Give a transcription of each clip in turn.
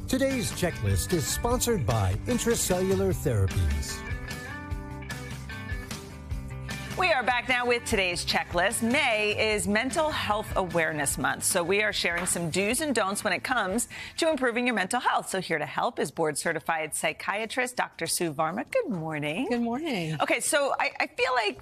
Today's checklist is sponsored by Intracellular Therapies. We are back now with today's checklist. May is Mental Health Awareness Month, so we are sharing some do's and don'ts when it comes to improving your mental health. So here to help is board-certified psychiatrist Dr. Sue Varma. Good morning. Good morning. Okay, so I feel like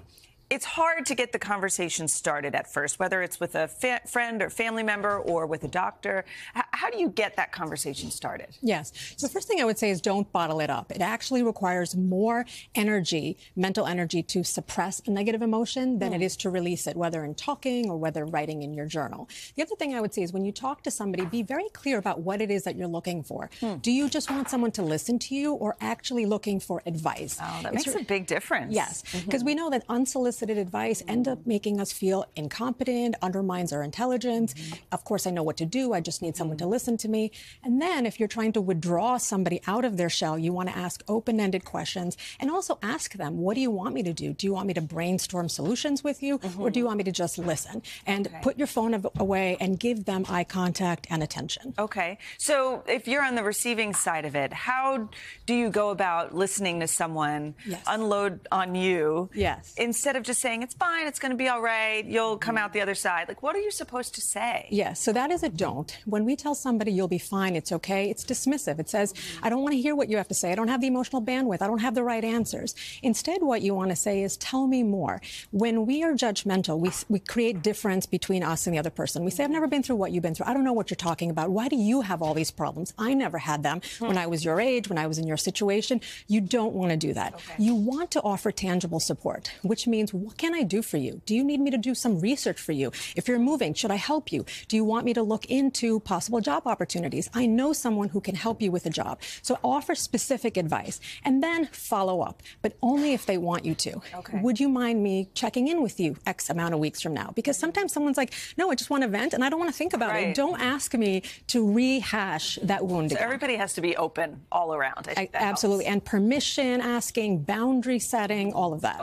it's hard to get the conversation started at first, whether it's with a friend or family member or with a doctor. How do you get that conversation started? Yes. So the first thing I would say is don't bottle it up. It actually requires more energy, mental energy, to suppress a negative emotion than it is to release it, whether in talking or whether writing in your journal. The other thing I would say is when you talk to somebody, be very clear about what it is that you're looking for. Do you just want someone to listen to you or actually looking for advice? Oh, that makes a big difference. Yes, because we know that unsolicited advice end up making us feel incompetent, undermines our intelligence. Of course, I know what to do. I just need someone to listen to me. And then if you're trying to withdraw somebody out of their shell, you want to ask open-ended questions and also ask them, what do you want me to do? Do you want me to brainstorm solutions with you or do you want me to just listen? And put your phone away and give them eye contact and attention. Okay. So if you're on the receiving side of it, how do you go about listening to someone unload on you instead of just saying, it's fine, it's going to be all right, you'll come out the other side? Like, what are you supposed to say? Yes, so that is a don't. When we tell somebody you'll be fine, it's okay, it's dismissive. It says, I don't want to hear what you have to say. I don't have the emotional bandwidth. I don't have the right answers. Instead, what you want to say is, tell me more. When we are judgmental, we create difference between us and the other person. We say, I've never been through what you've been through. I don't know what you're talking about. Why do you have all these problems? I never had them when I was your age, when I was in your situation. You don't want to do that. You want to offer tangible support, which means, what can I do for you? Do you need me to do some research for you? If you're moving, should I help you? Do you want me to look into possible job opportunities? I know someone who can help you with a job. So offer specific advice and then follow up, but only if they want you to. Would you mind me checking in with you X amount of weeks from now? Because sometimes someone's like, no, I just want to vent and I don't want to think about it. Don't ask me to rehash that wound again. Everybody has to be open all around. I think that absolutely. helps. And permission asking, boundary setting, all of that.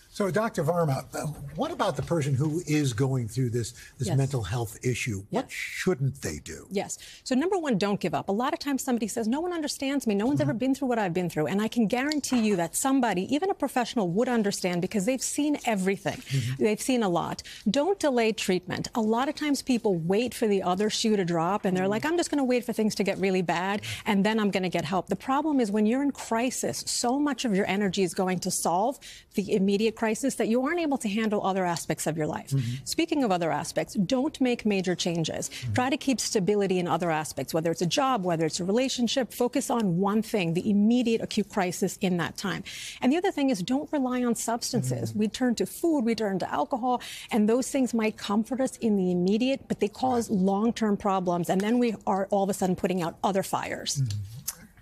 So, Dr. Varma, what about the person who is going through this mental health issue? What shouldn't they do? Yes. So, number one, don't give up. A lot of times somebody says, no one understands me. No one's ever been through what I've been through. And I can guarantee you that somebody, even a professional, would understand because they've seen everything. They've seen a lot. Don't delay treatment. A lot of times people wait for the other shoe to drop and they're like, I'm just going to wait for things to get really bad and then I'm going to get help. The problem is when you're in crisis, so much of your energy is going to solve the immediate crisis that you aren't able to handle other aspects of your life. Speaking of other aspects, don't make major changes. Try to keep stability in other aspects, whether it's a job, whether it's a relationship. Focus on one thing, the immediate acute crisis in that time. And the other thing is don't rely on substances. We turn to food, we turn to alcohol, and those things might comfort us in the immediate, but they cause long-term problems. And then we are all of a sudden putting out other fires.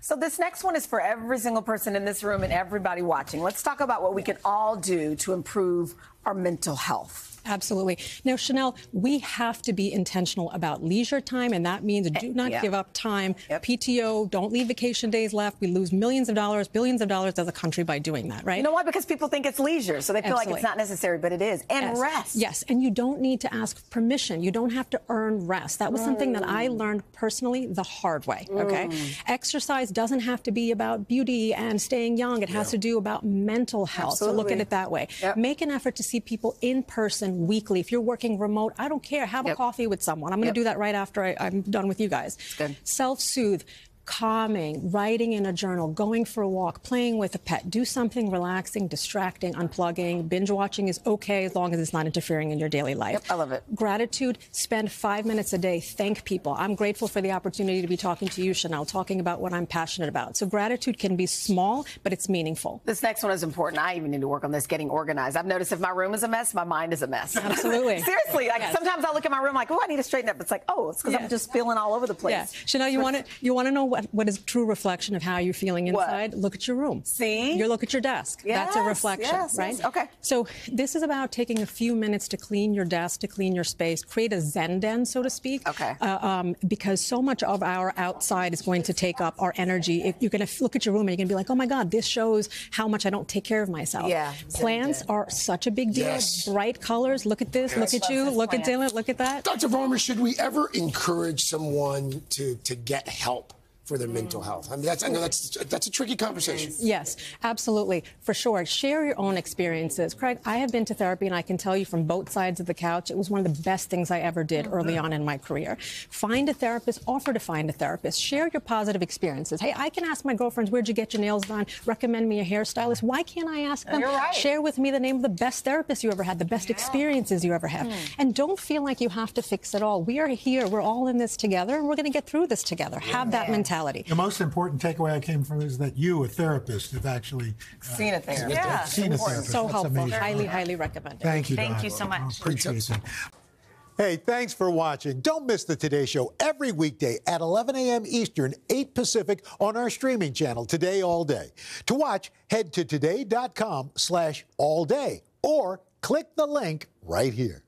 So this next one is for every single person in this room and everybody watching. Let's talk about what we can all do to improve our mental health. Absolutely. Now, Chanel, we have to be intentional about leisure time, and that means do not give up time. PTO, don't leave vacation days left. We lose millions of dollars, billions of dollars as a country by doing that, right? You know why? Because people think it's leisure, so they feel like it's not necessary, but it is. And rest. Yes, and you don't need to ask permission. You don't have to earn rest. That was something that I learned personally the hard way, okay? Exercise doesn't have to be about beauty and staying young. It has to do about mental health. So look at it that way. Make an effort to see people in person weekly. If you're working remote, I don't care. Have a coffee with someone. I'm going to do that right after I'm done with you guys. Self-soothe. Calming, writing in a journal, going for a walk, playing with a pet. Do something relaxing, distracting, unplugging. Binge watching is okay as long as it's not interfering in your daily life. I love it. Gratitude, spend 5 minutes a day. Thank people. I'm grateful for the opportunity to be talking to you, Chanel, talking about what I'm passionate about. So gratitude can be small, but it's meaningful. This next one is important. I even need to work on this, getting organized. I've noticed if my room is a mess, my mind is a mess. Absolutely. Seriously, like sometimes I look at my room like, oh, I need to straighten up. It's like, oh, it's because I'm just feeling all over the place. Chanel, you want to know what is true reflection of how you're feeling inside? Look at your room. See? You look at your desk. That's a reflection, right? Okay. So this is about taking a few minutes to clean your desk, to clean your space, create a Zen den, so to speak. Because so much of our outside is going to take up our energy. If you're going to look at your room and you're going to be like, oh my God, this shows how much I don't take care of myself. Plants are such a big deal. Bright colors. Look at this. Look at you. Look at Dylan. Look at that. Dr. Varma, should we ever encourage someone to get help for their mental health? I mean, I know that's a tricky conversation. Yes, absolutely, for sure. Share your own experiences. Craig, I have been to therapy, and I can tell you from both sides of the couch, it was one of the best things I ever did early on in my career. Find a therapist, offer to find a therapist, share your positive experiences. Hey, I can ask my girlfriends, where'd you get your nails done? Recommend me a hairstylist. Why can't I ask them? You're right. Share with me the name of the best therapist you ever had, the best experiences you ever had. And don't feel like you have to fix it all. We are here, we're all in this together, and we're going to get through this together. Have that mentality. The most important takeaway I came from is that you, a therapist, have actually Seen a therapist. Yeah. seen a therapist. So That's helpful. amazing. Highly, highly recommended. Thank you, Thank Doc. you so much. I appreciate it. Hey, thanks for watching. Don't miss the Today Show every weekday at 11 a.m. Eastern, 8 Pacific on our streaming channel, Today All Day. To watch, head to today.com/allday or click the link right here.